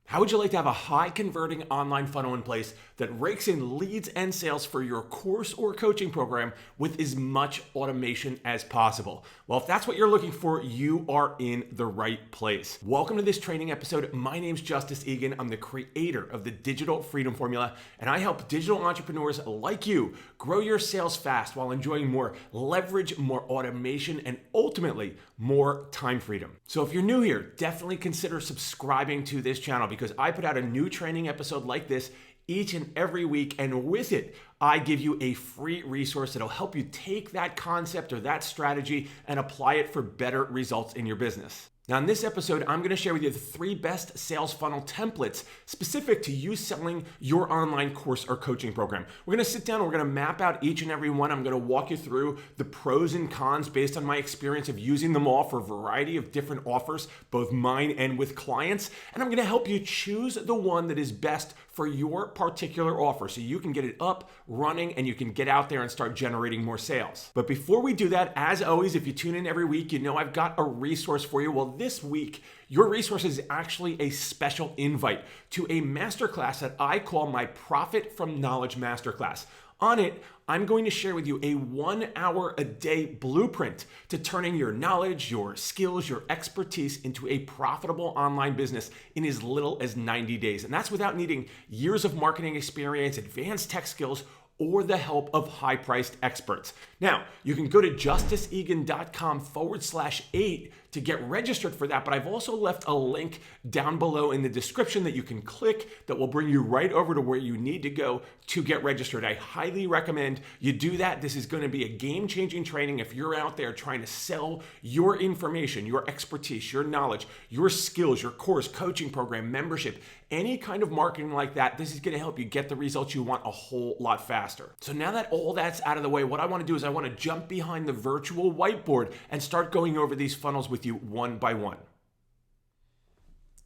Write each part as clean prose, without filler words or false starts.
How would you like to have a high converting online funnel in place that rakes in leads and sales for your course or coaching program with as much automation as possible? Well, if that's what you're looking for, you are in the right place. Welcome to this training episode. My name's Justice Eagan. I'm the creator of the Digital Freedom Formula, and I help digital entrepreneurs like you grow your sales fast while enjoying more leverage, more automation, and ultimately more time freedom. So if you're new here, definitely consider subscribing to this channel because I put out a new training episode like this each and every week, and with it, I give you a free resource that'll help you take that concept or that strategy and apply it for better results in your business. Now, in this episode, I'm going to share with you the 3 best sales funnel templates specific to you selling your online course or coaching program. We're going to sit down and we're going to map out each and every one. I'm going to walk you through the pros and cons based on my experience of using them all for a variety of different offers, both mine and with clients. And I'm going to help you choose the one that is best for your particular offer so you can get it up, running, and you can get out there and start generating more sales. But before we do that, as always, if you tune in every week, you know I've got a resource for you. Well, this week, your resource is actually a special invite to a masterclass that I call my Profit from Knowledge Masterclass. On it, I'm going to share with you a 1 hour a day blueprint to turning your knowledge, your skills, your expertise into a profitable online business in as little as 90 days. And that's without needing years of marketing experience, advanced tech skills, or the help of high-priced experts. Now, you can go to justiceegan.com/8 to get registered for that, but I've also left a link down below in the description that you can click that will bring you right over to where you need to go to get registered. I highly recommend you do that. This is going to be a game-changing training if you're out there trying to sell your information, your expertise, your knowledge, your skills, your course, coaching program, membership, any kind of marketing like that. This is going to help you get the results you want a whole lot faster. So now that all that's out of the way, what I want to do is I want to jump behind the virtual whiteboard and start going over these funnels with you one by one.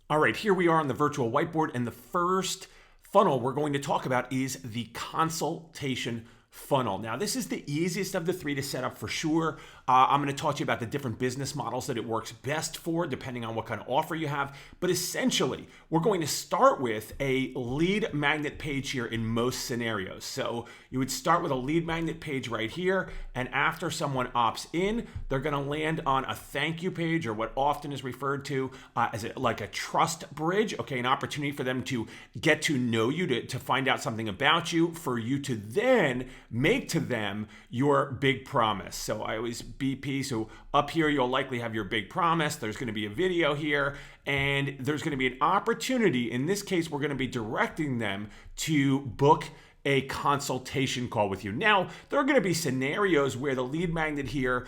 All right, here we are on the virtual whiteboard, and the first funnel we're going to talk about is the consultation funnel. Now, this is the easiest of the 3 to set up for sure. I'm going to talk to you about the different business models that it works best for, depending on what kind of offer you have. But essentially, we're going to start with a lead magnet page here in most scenarios. So you would start with a lead magnet page right here, and after someone opts in, they're going to land on a thank you page, or what often is referred to as like a trust bridge, okay, an opportunity for them to get to know you, to find out something about you, for you to then make to them your big promise. So I always BP. So up here, you'll likely have your big promise. There's going to be a video here, and there's going to be an opportunity. In this case, we're going to be directing them to book a consultation call with you. Now, there are going to be scenarios where the lead magnet here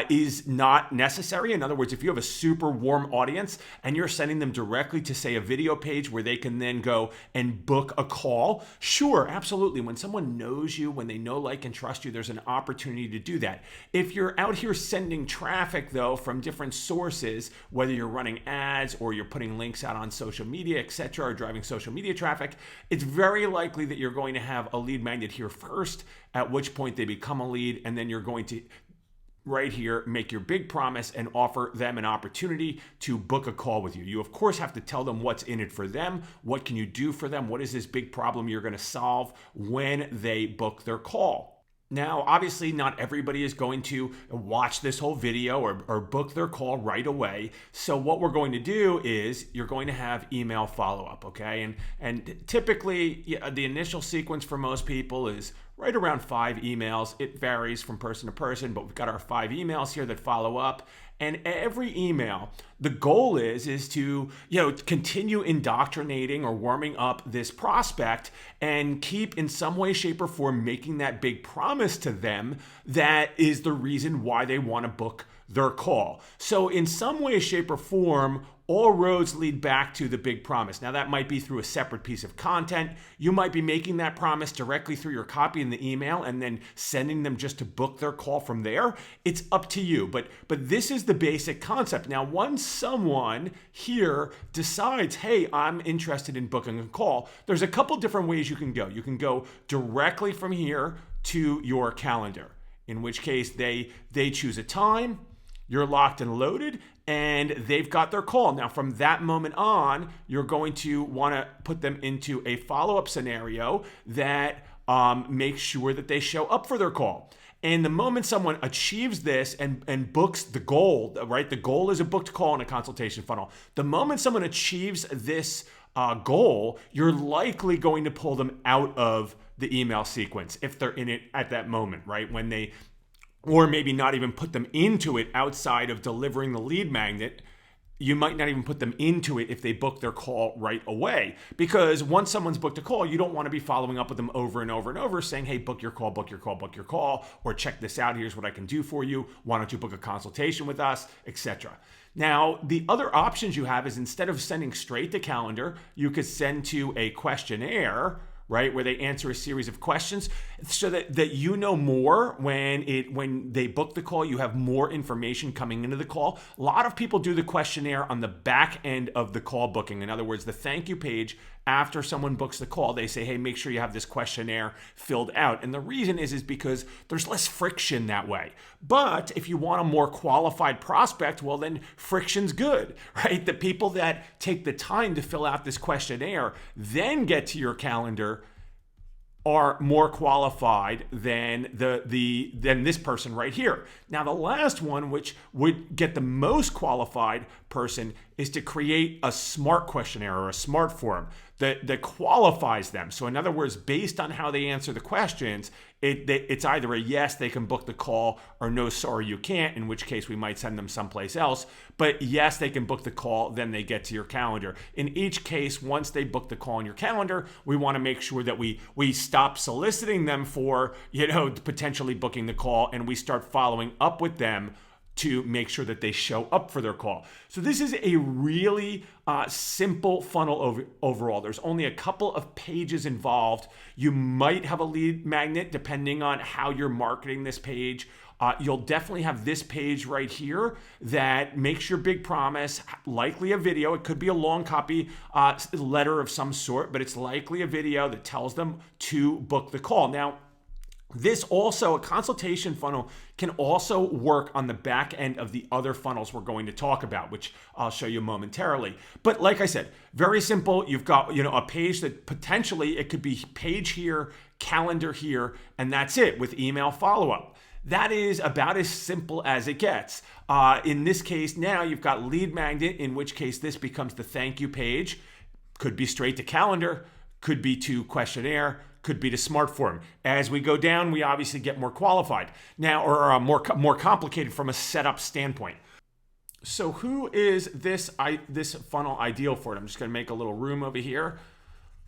is not necessary. In other words, if you have a super warm audience and you're sending them directly to, say, a video page where they can then go and book a call, sure, absolutely. When someone knows you, when they know, like, and trust you, there's an opportunity to do that. If you're out here sending traffic, though, from different sources, whether you're running ads or you're putting links out on social media, etc., or driving social media traffic, it's very likely that you're going to have a lead magnet here first, at which point they become a lead, and then you're going to right here make your big promise and offer them an opportunity to book a call with you. You of course have to tell them what's in it for them. What can you do for them? What is this big problem you're going to solve when they book their call? Now, obviously, not everybody is going to watch this whole video or book their call right away. So what we're going to do is you're going to have email follow-up, okay? And typically, the initial sequence for most people is right around 5 emails. It varies from person to person, but we've got our 5 emails here that follow up. And every email, the goal is to, continue indoctrinating or warming up this prospect and keep in some way, shape, or form making that big promise to them that is the reason why they want to book their call. So in some way, shape, or form, all roads lead back to the big promise. Now, that might be through a separate piece of content. You might be making that promise directly through your copy in the email and then sending them just to book their call from there. It's up to you, but this is the basic concept. Now, once someone here decides, hey, I'm interested in booking a call, there's a couple different ways you can go. You can go directly from here to your calendar, in which case they choose a time, you're locked and loaded, and they've got their call. Now, from that moment on, you're going to want to put them into a follow-up scenario that makes sure that they show up for their call. And the moment someone achieves this and books the goal, right? The goal is a booked call in a consultation funnel. The moment someone achieves this goal, you're likely going to pull them out of the email sequence if they're in it at that moment, right? When they, or maybe not even put them into it outside of delivering the lead magnet. You might not even put them into it if they book their call right away. Because once someone's booked a call, you don't want to be following up with them over and over and over saying, hey, book your call, book your call, book your call, or check this out, here's what I can do for you. Why don't you book a consultation with us, etc. Now, the other options you have is instead of sending straight to calendar, you could send to a questionnaire, right, where they answer a series of questions so that you know more when they book the call. You have more information coming into the call. A lot of people do the questionnaire on the back end of the call booking. In other words, the thank you page after someone books the call, they say, hey, make sure you have this questionnaire filled out. And the reason is because there's less friction that way. But if you want a more qualified prospect, well, then friction's good, right? The people that take the time to fill out this questionnaire then get to your calendar are more qualified than than this person right here. Now, the last one, which would get the most qualified person, is to create a smart questionnaire or a smart form that qualifies them. So in other words, based on how they answer the questions, it's either a yes, they can book the call, or no, sorry, you can't, in which case we might send them someplace else. But yes, they can book the call, then they get to your calendar. In each case, once they book the call on your calendar, we want to make sure that we stop soliciting them for, potentially booking the call, and we start following up with them to make sure that they show up for their call. So this is a really simple funnel overall. There's only a couple of pages involved. You might have a lead magnet depending on how you're marketing this page. You'll definitely have this page right here that makes your big promise, likely a video. It could be a long copy letter of some sort, but it's likely a video that tells them to book the call. Now, this also, a consultation funnel can also work on the back end of the other funnels we're going to talk about, which I'll show you momentarily. But like I said, very simple. You've got, a page that potentially it could be page here, calendar here, and that's it with email follow-up. That is about as simple as it gets. In this case, now you've got lead magnet, in which case this becomes the thank you page. Could be straight to calendar, could be to questionnaire, could be to smart form. As we go down, we obviously get more qualified now, or more complicated from a setup standpoint. So who is this funnel ideal for? I'm just going to make a little room over here.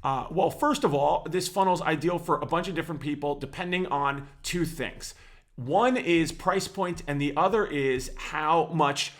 Well, first of all, this funnel is ideal for a bunch of different people depending on two things. One is price point, and the other is how much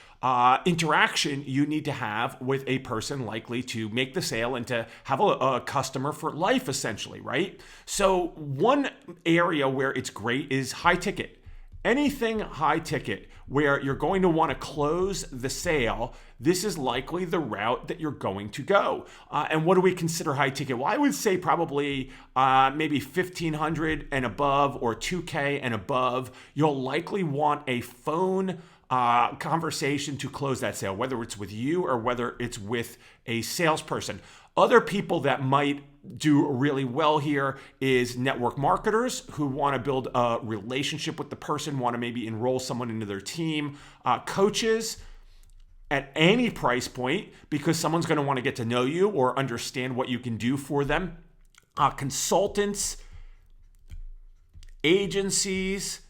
interaction you need to have with a person likely to make the sale and to have a customer for life, essentially, right? So one area where it's great is high ticket. Anything high ticket where you're going to want to close the sale, this is likely the route that you're going to go. And what do we consider high ticket? Well, I would say probably maybe 1,500 and above, or 2K and above. You'll likely want a phone conversation to close that sale, whether it's with you or whether it's with a salesperson. Other people that might do really well here is network marketers who want to build a relationship with the person, want to maybe enroll someone into their team, coaches at any price point because someone's going to want to get to know you or understand what you can do for them, consultants, agencies.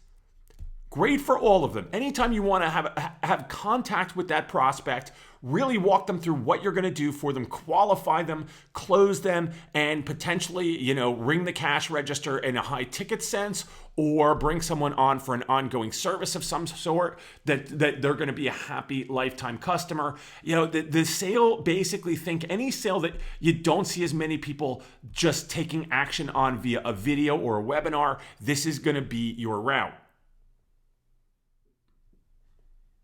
Great for all of them. Anytime you want to have contact with that prospect, really walk them through what you're going to do for them, qualify them, close them, and potentially, ring the cash register in a high ticket sense, or bring someone on for an ongoing service of some sort that they're going to be a happy lifetime customer. The sale, basically think any sale that you don't see as many people just taking action on via a video or a webinar, this is going to be your route.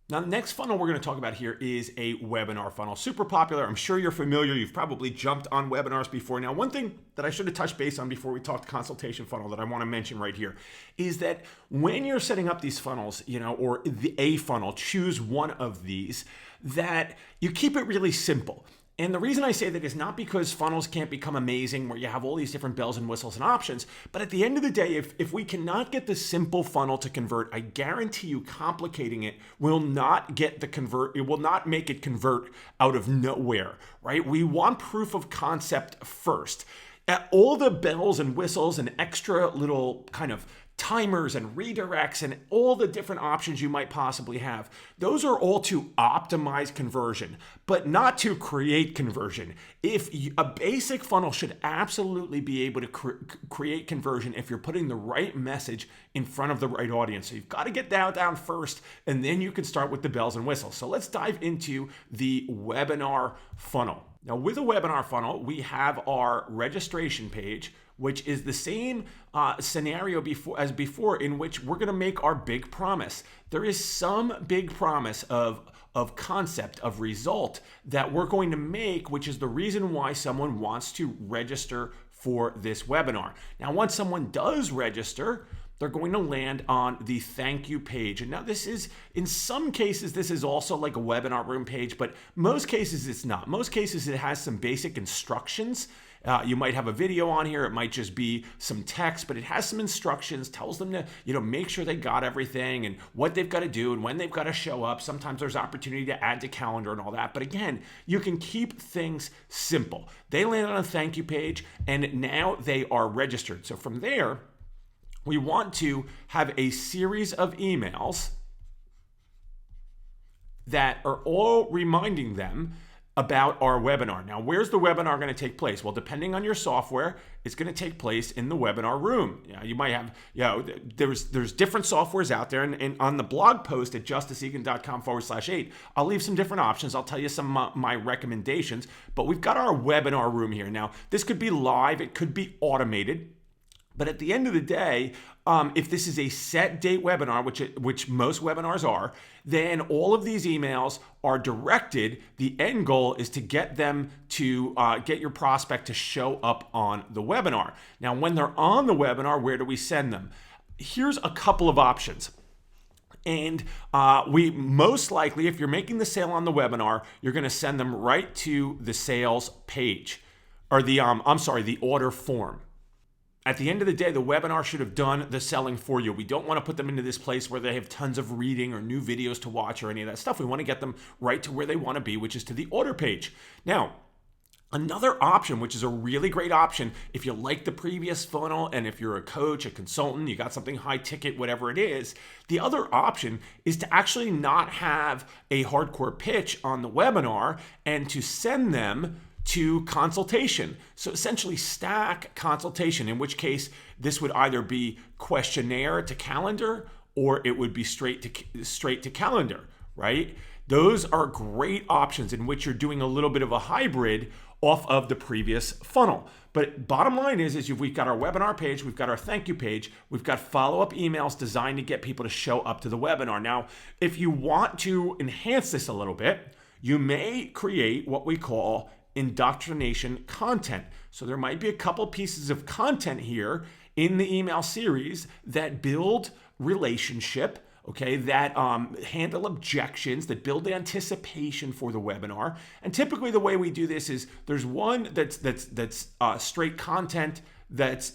Now, the next funnel we're going to talk about here is a webinar funnel. Super popular. I'm sure you're familiar. You've probably jumped on webinars before. Now, one thing that I should have touched base on before we talk consultation funnel that I want to mention right here is that when you're setting up these funnels, or a funnel, choose one of these. that you keep it really simple. And the reason I say that is not because funnels can't become amazing where you have all these different bells and whistles and options, but at the end of the day, if we cannot get the simple funnel to convert, I guarantee you complicating it will not get the convert, it will not make it convert out of nowhere, right? We want proof of concept first. All the bells and whistles and extra little kind of timers and redirects and all the different options you might possibly have, those are all to optimize conversion, but not to create conversion. A basic funnel should absolutely be able to create conversion if you're putting the right message in front of the right audience. So you've got to get down first, and then you can start with the bells and whistles. So let's dive into the webinar funnel. Now, with a webinar funnel, we have our registration page, which is the same scenario as before, in which we're going to make our big promise. There is some big promise of concept, of result that we're going to make, which is the reason why someone wants to register for this webinar. Now, once someone does register, they're going to land on the thank you page. And now this is, in some cases, this is also like a webinar room page, but most cases it's not. Most cases it has some basic instructions. You might have a video on here. It might just be some text, but it has some instructions, tells them to, make sure they got everything and what they've got to do and when they've got to show up. Sometimes there's opportunity to add to calendar and all that. But again, you can keep things simple. They land on a thank you page and now they are registered. So from there, we want to have a series of emails that are all reminding them about our webinar. Now, where's the webinar going to take place? Well, depending on your software, it's going to take place in the webinar room. You might have, there's different softwares out there, and on the blog post at justiceegan.com/8, I'll leave some different options. I'll tell you some of my recommendations, but we've got our webinar room here. Now, this could be live, it could be automated. But at the end of the day, if this is a set date webinar, which most webinars are, then all of these emails are directed. The end goal is to get them to get your prospect to show up on the webinar. Now, when they're on the webinar, where do we send them? Here's a couple of options. And we most likely, if you're making the sale on the webinar, you're going to send them right to the sales page, or the order form. At the end of the day, the webinar should have done the selling for you. We don't want to put them into this place where they have tons of reading or new videos to watch or any of that stuff. We want to get them right to where they want to be, which is to the order page. Now, another option, which is a really great option, if you like the previous funnel and if you're a coach, a consultant, you got something high ticket, whatever it is, the other option is to actually not have a hardcore pitch on the webinar and to send them to consultation. So essentially stack consultation, in which case this would either be questionnaire to calendar or it would be straight to calendar, right? Those are great options in which you're doing a little bit of a hybrid off of the previous funnel. But bottom line is we've got our webinar page, we've got our thank you page, we've got follow-up emails designed to get people to show up to the webinar. Now, if you want to enhance this a little bit, you may create what we call indoctrination content. So there might be a couple pieces of content here in the email series that build relationship, okay, that handle objections, that build anticipation for the webinar. And typically the way we do this is there's one that's straight content that's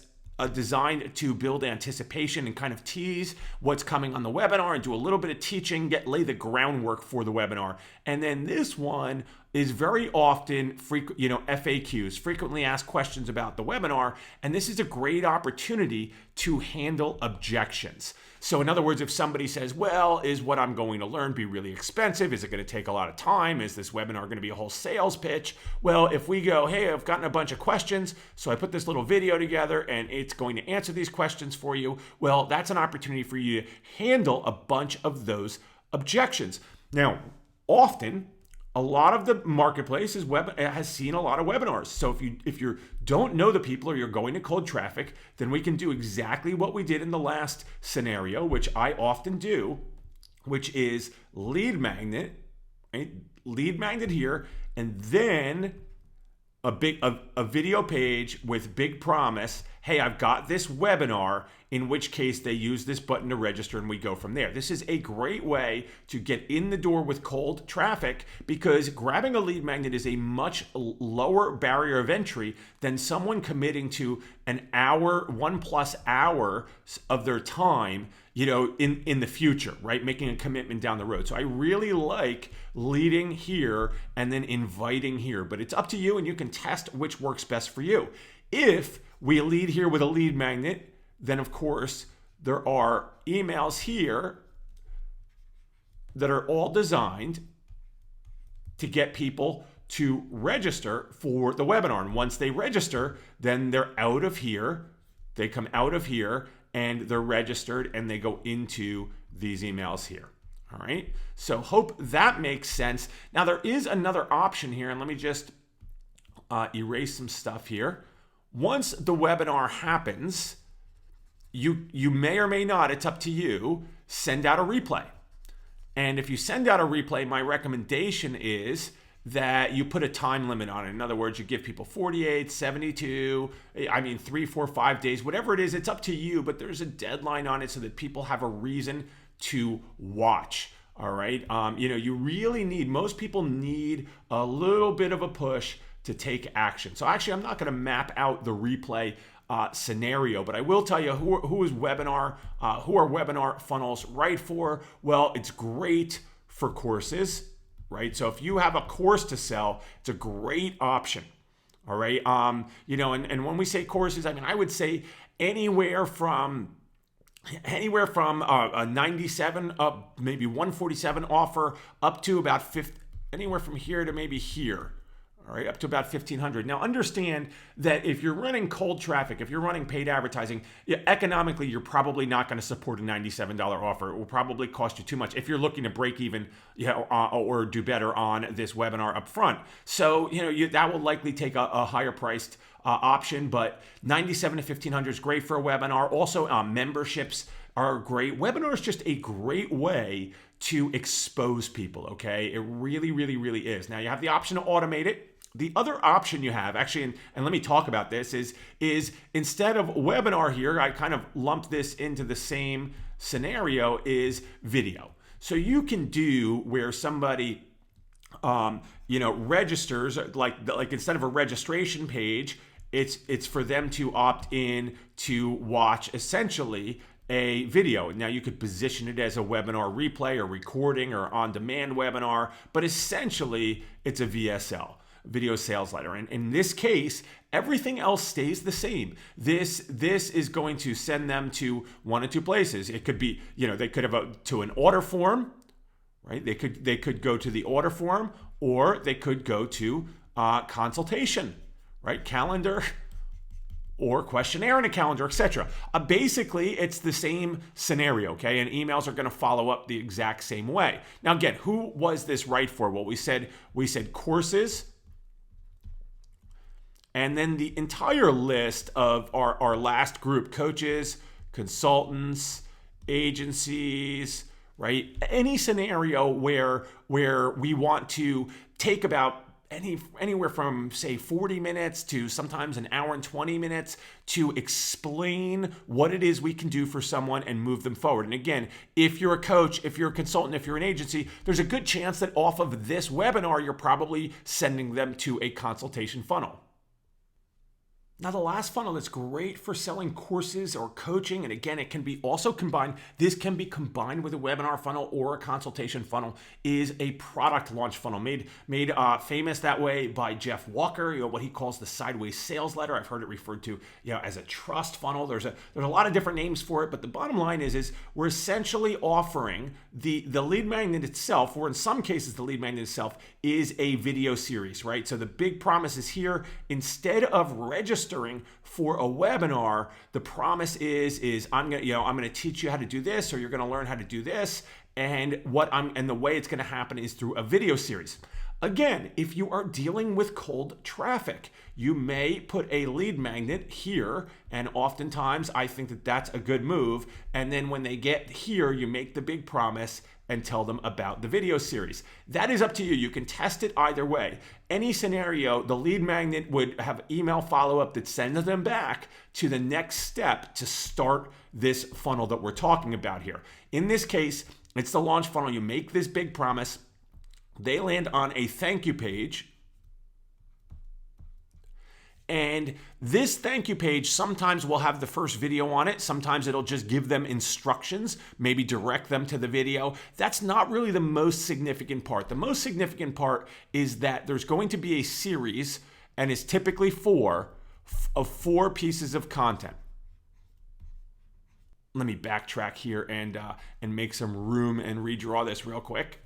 designed to build anticipation and kind of tease what's coming on the webinar and do a little bit of teaching, lay the groundwork for the webinar. And then this one is very often FAQs, frequently asked questions about the webinar. And this is a great opportunity to handle objections. So in other words, if somebody says, well, is what I'm going to learn be really expensive? Is it going to take a lot of time? Is this webinar going to be a whole sales pitch? Well, if we go, hey, I've gotten a bunch of questions, so I put this little video together and it's going to answer these questions for you. Well, that's an opportunity for you to handle a bunch of those objections. Now, often, a lot of the marketplace has seen a lot of webinars. So if you don't know the people or you're going to cold traffic, then we can do exactly what we did in the last scenario, which I often do, which is lead magnet, right? Lead magnet here, and then a video page with big promise. hey, I've got this webinar, in which case they use this button to register and we go from there. This is a great way to get in the door with cold traffic because grabbing a lead magnet is a much lower barrier of entry than someone committing to an hour, 1+ hour of their time, in the future, right? Making a commitment down the road. So I really like leading here and then inviting here, but it's up to you and you can test which works best for you. If we lead here with a lead magnet, then of course there are emails here that are all designed to get people to register for the webinar. And once they register, then they're out of here. They come out of here and they're registered and they go into these emails here. All right. So hope that makes sense. Now there is another option here, and let me just erase some stuff here. Once the webinar happens, you may or may not, it's up to you, send out a replay. And if you send out a replay, my recommendation is that you put a time limit on it. In other words, you give people 48, 72, 3, 4, 5 days, whatever it is, it's up to you, but there's a deadline on it so that people have a reason to watch. All right. Most people need a little bit of a push to take action. So actually, I'm not going to map out the replay scenario, but I will tell you who are webinar funnels right for. Well, it's great for courses, right? So if you have a course to sell, it's a great option. All right. And when we say courses, I would say anywhere from a 97 up, maybe 147 offer up to about 50, anywhere from here to maybe here. All right, up to about 1,500. Now, understand that if you're running cold traffic, if you're running paid advertising, economically, you're probably not going to support a $97 offer. It will probably cost you too much if you're looking to break even, or do better on this webinar up front. So, that will likely take a higher priced option, but 97 to 1,500 is great for a webinar. Also, memberships are great. Webinar is just a great way to expose people, okay? It really, really, really is. Now, you have the option to automate it. The other option you have, actually, and let me talk about this, is instead of webinar here, I kind of lumped this into the same scenario, is video. So you can do where somebody registers, like instead of a registration page, it's for them to opt in to watch essentially a video. Now you could position it as a webinar replay or recording or on-demand webinar, but essentially it's a VSL, video sales letter. And in this case, everything else stays the same. This is going to send them to one of two places. It could be, they could have to an order form, right? They could go to the order form, or they could go to consultation, right? Calendar, or questionnaire in a calendar, etc. Basically, it's the same scenario, okay? And emails are going to follow up the exact same way. Now, again, who was this right for? Well, we said courses, and then the entire list of our last group: coaches, consultants, agencies, right? Any scenario where we want to take about anywhere from, say, 40 minutes to sometimes an hour and 20 minutes to explain what it is we can do for someone and move them forward. And again, if you're a coach, if you're a consultant, if you're an agency, there's a good chance that off of this webinar, you're probably sending them to a consultation funnel. Now, the last funnel that's great for selling courses or coaching, and again, it can be also combined, this can be combined with a webinar funnel or a consultation funnel, is a product launch funnel made famous that way by Jeff Walker, what he calls the sideways sales letter. I've heard it referred to as a trust funnel. There's a lot of different names for it, but the bottom line is we're essentially offering the lead magnet itself, or in some cases the lead magnet itself is a video series, right? So the big promise is here, instead of registering for a webinar, the promise is I'm gonna teach you how to do this, or you're gonna learn how to do this, and the way it's gonna happen is through a video series. Again, if you are dealing with cold traffic, you may put a lead magnet here, and oftentimes I think that that's a good move. And then when they get here, you make the big promise, and tell them about the video series. That is up to you. You can test it either way. Any scenario, the lead magnet would have email follow-up that sends them back to the next step to start this funnel that we're talking about here. In this case, it's the launch funnel. You make this big promise. They land on a thank you page. And this thank you page sometimes will have the first video on it. Sometimes it'll just give them instructions, maybe direct them to the video. That's not really the most significant part. The most significant part is that there's going to be a series, and it's typically four pieces of content. Let me backtrack here and make some room and redraw this real quick.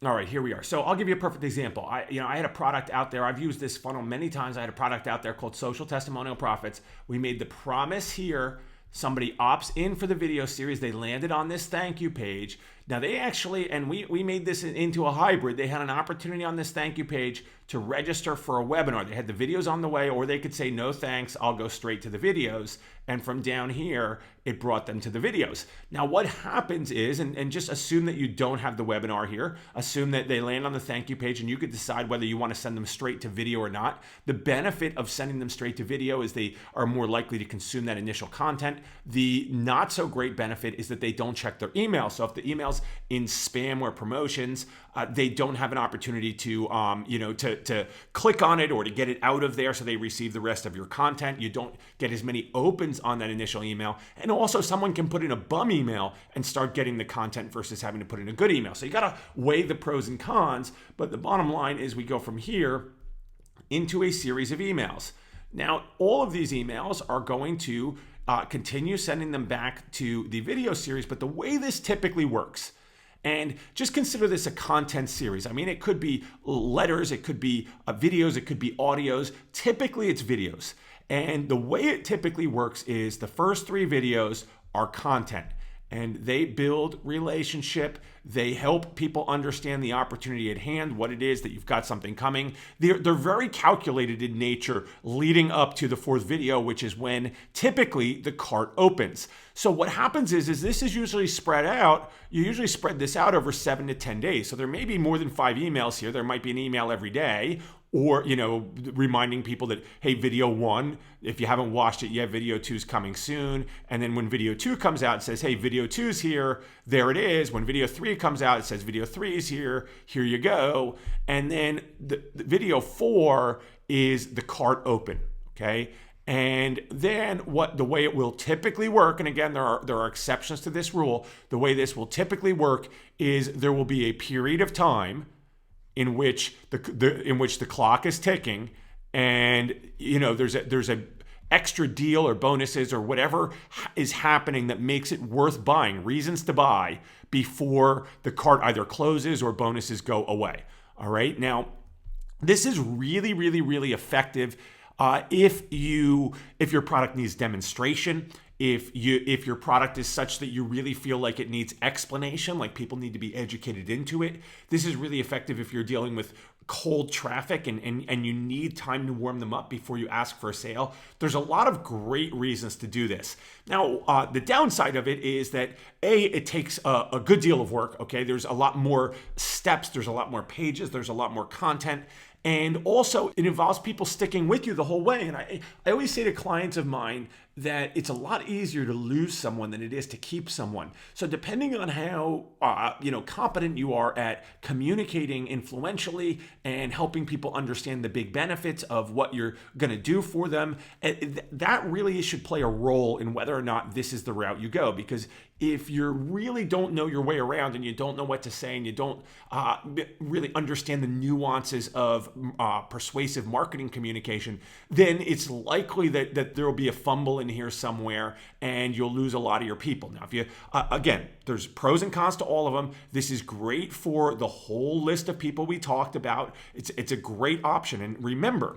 All right, here we are. So I'll give you a perfect example. I had a product out there. I've used this funnel many times. I had a product out there called Social Testimonial Profits. We made the promise here. Somebody opts in for the video series. They landed on this thank you page. Now they actually, and we made this into a hybrid. They had an opportunity on this thank you page to register for a webinar. They had the videos on the way, or they could say, no thanks, I'll go straight to the videos. And from down here, it brought them to the videos. Now what happens is, and just assume that you don't have the webinar here, assume that they land on the thank you page and you could decide whether you want to send them straight to video or not. The benefit of sending them straight to video is they are more likely to consume that initial content. The not so great benefit is that they don't check their email. So if the email's in spam or promotions, they don't have an opportunity to click on it or to get it out of there so they receive the rest of your content. You don't get as many opens on that initial email. And also someone can put in a bum email and start getting the content versus having to put in a good email. So you got to weigh the pros and cons. But the bottom line is we go from here into a series of emails. Now, all of these emails are going to continue sending them back to the video series. But the way this typically works, and just consider this a content series. I mean, it could be letters, it could be videos, it could be audios. Typically, it's videos. And the way it typically works is the first 3 videos are content. And they build relationship. They help people understand the opportunity at hand, what it is that you've got something coming. They're very calculated in nature leading up to the 4th video, which is when typically the cart opens. So what happens is this is usually spread out. You usually spread this out over 7 to 10 days. So there may be more than 5 emails here. There might be an email every day. Or, reminding people that, hey, video 1, if you haven't watched it yet, video 2 is coming soon. And then when video 2 comes out, it says, hey, video 2 is here. There it is. When video 3 comes out, it says video 3 is here. Here you go. And then the video 4 is the cart open, okay? And then the way it will typically work, and again, there are exceptions to this rule. The way this will typically work is there will be a period of time in which the clock is ticking, and there's a extra deal or bonuses or whatever is happening that makes it worth buying, reasons to buy before the cart either closes or bonuses go away. All right, now this is really, really, really effective if your product needs demonstration. If your product is such that you really feel like it needs explanation, like people need to be educated into it. This is really effective if you're dealing with cold traffic and you need time to warm them up before you ask for a sale. There's a lot of great reasons to do this. Now, the downside of it is that it takes a good deal of work. Okay, there's a lot more steps, there's a lot more pages, there's a lot more content. And also, it involves people sticking with you the whole way. And I always say to clients of mine that it's a lot easier to lose someone than it is to keep someone. So depending on how competent you are at communicating influentially and helping people understand the big benefits of what you're going to do for them, that really should play a role in whether or not this is the route you go. Because if you really don't know your way around and you don't know what to say and you don't really understand the nuances of persuasive marketing communication, then it's likely that there will be a fumble in here somewhere and you'll lose a lot of your people. Now, if you, again, there's pros and cons to all of them. This is great for the whole list of people we talked about. It's a great option. And remember,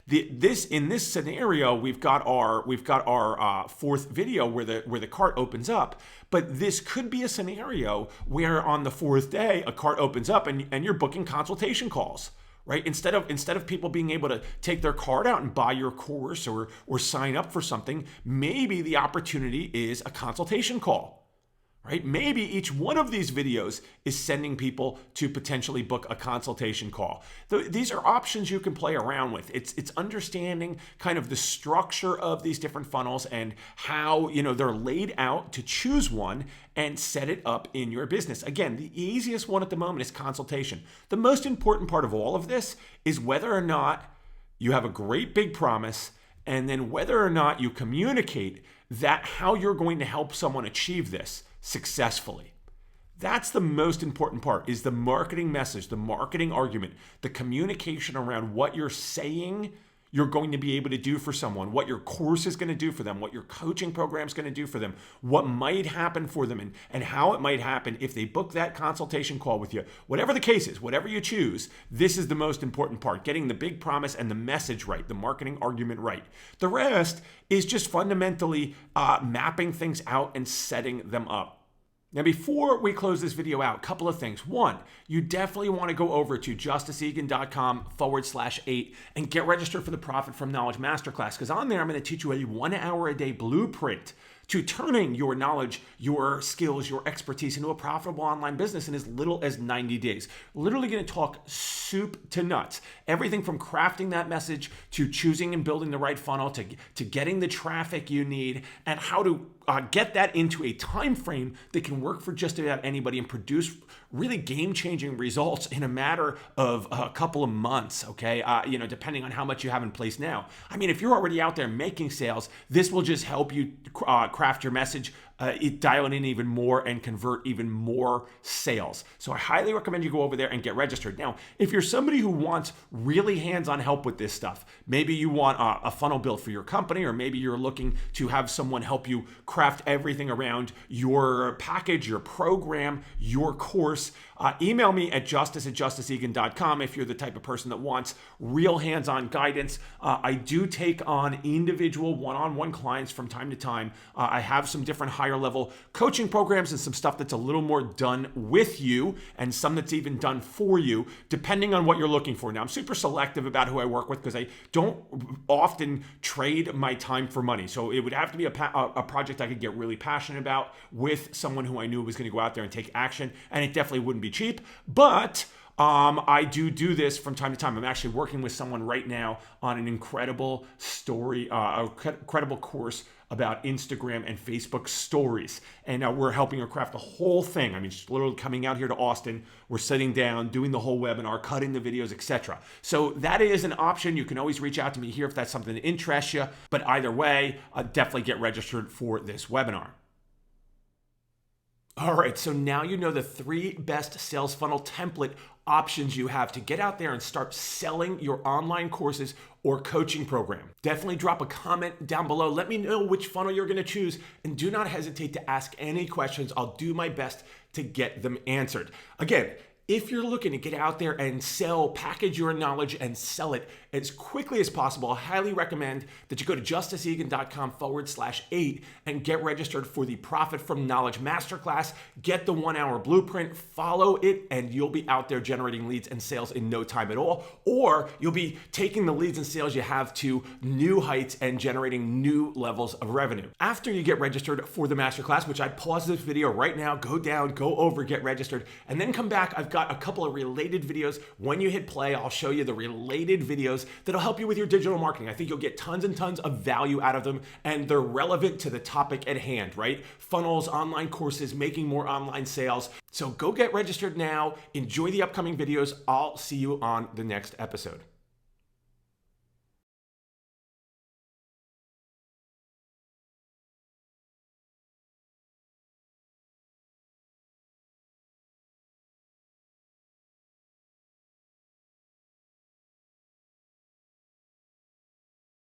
in this scenario, we've got our 4th video where the cart opens up, but this could be a scenario where on the 4th day a cart opens up and you're booking consultation calls, right? Instead of people being able to take their card out and buy your course or sign up for something, maybe the opportunity is a consultation call. right? Maybe each one of these videos is sending people to potentially book a consultation call. These are options you can play around with. It's understanding kind of the structure of these different funnels and how, they're laid out to choose one and set it up in your business. Again, the easiest one at the moment is consultation. The most important part of all of this is whether or not you have a great big promise, and then whether or not you communicate that how you're going to help someone achieve this successfully. That's the most important part, is the marketing message, the marketing argument, the communication around what you're saying you're going to be able to do for someone, what your course is going to do for them, what your coaching program is going to do for them, what might happen for them, and how it might happen if they book that consultation call with you. Whatever the case is, whatever you choose, this is the most important part, getting the big promise and the message right, the marketing argument right. The rest is just fundamentally mapping things out and setting them up. Now, before we close this video out, a couple of things. One, you definitely want to go over to justiceeagan.com/8 and get registered for the Profit from Knowledge Masterclass, because on there, I'm going to teach you a 1 hour a day blueprint to turning your knowledge, your skills, your expertise into a profitable online business in as little as 90 days. Literally going to talk soup to nuts. Everything from crafting that message to choosing and building the right funnel to getting the traffic you need, and how to get that into a time frame that can work for just about anybody and produce really game-changing results in a matter of a couple of months, okay? Depending on how much you have in place now. I mean, if you're already out there making sales, this will just help you craft your message, dial it in even more, and convert even more sales. So I highly recommend you go over there and get registered. Now, if you're somebody who wants really hands-on help with this stuff, maybe you want a funnel built for your company, or maybe you're looking to have someone help you craft everything around your package, your program, your course, email me at justice@justiceeagan.com if you're the type of person that wants real hands-on guidance. I do take on individual one-on-one clients from time to time. I have some different higher level coaching programs and some stuff that's a little more done with you, and some that's even done for you, depending on what you're looking for. Now, I'm super selective about who I work with because I don't often trade my time for money. So it would have to be a project I could get really passionate about with someone who I knew was going to go out there and take action, and it definitely wouldn't be cheap, but I do this from time to time. I'm actually working with someone right now on an incredible story, incredible course about Instagram and Facebook stories. And we're helping her craft the whole thing. I mean, she's literally coming out here to Austin. We're sitting down, doing the whole webinar, cutting the videos, etc. So that is an option. You can always reach out to me here if that's something that interests you. But either way, definitely get registered for this webinar. All right, so now you know the 3 best sales funnel template options you have to get out there and start selling your online courses or coaching program. Definitely drop a comment down below. Let me know which funnel you're going to choose, and do not hesitate to ask any questions. I'll do my best to get them answered. Again, if you're looking to get out there and sell, package your knowledge and sell it as quickly as possible, I highly recommend that you go to justiceeagan.com/8 and get registered for the Profit from Knowledge Masterclass. Get the 1 hour blueprint, follow it, and you'll be out there generating leads and sales in no time at all. Or you'll be taking the leads and sales you have to new heights and generating new levels of revenue. After you get registered for the Masterclass, which I'd pause this video right now, go down, go over, get registered, and then come back. I've got a couple of related videos. When you hit play, I'll show you the related videos that'll help you with your digital marketing. I think you'll get tons and tons of value out of them, and they're relevant to the topic at hand, right? Funnels, online courses, making more online sales. So go get registered now. Enjoy the upcoming videos. I'll see you on the next episode.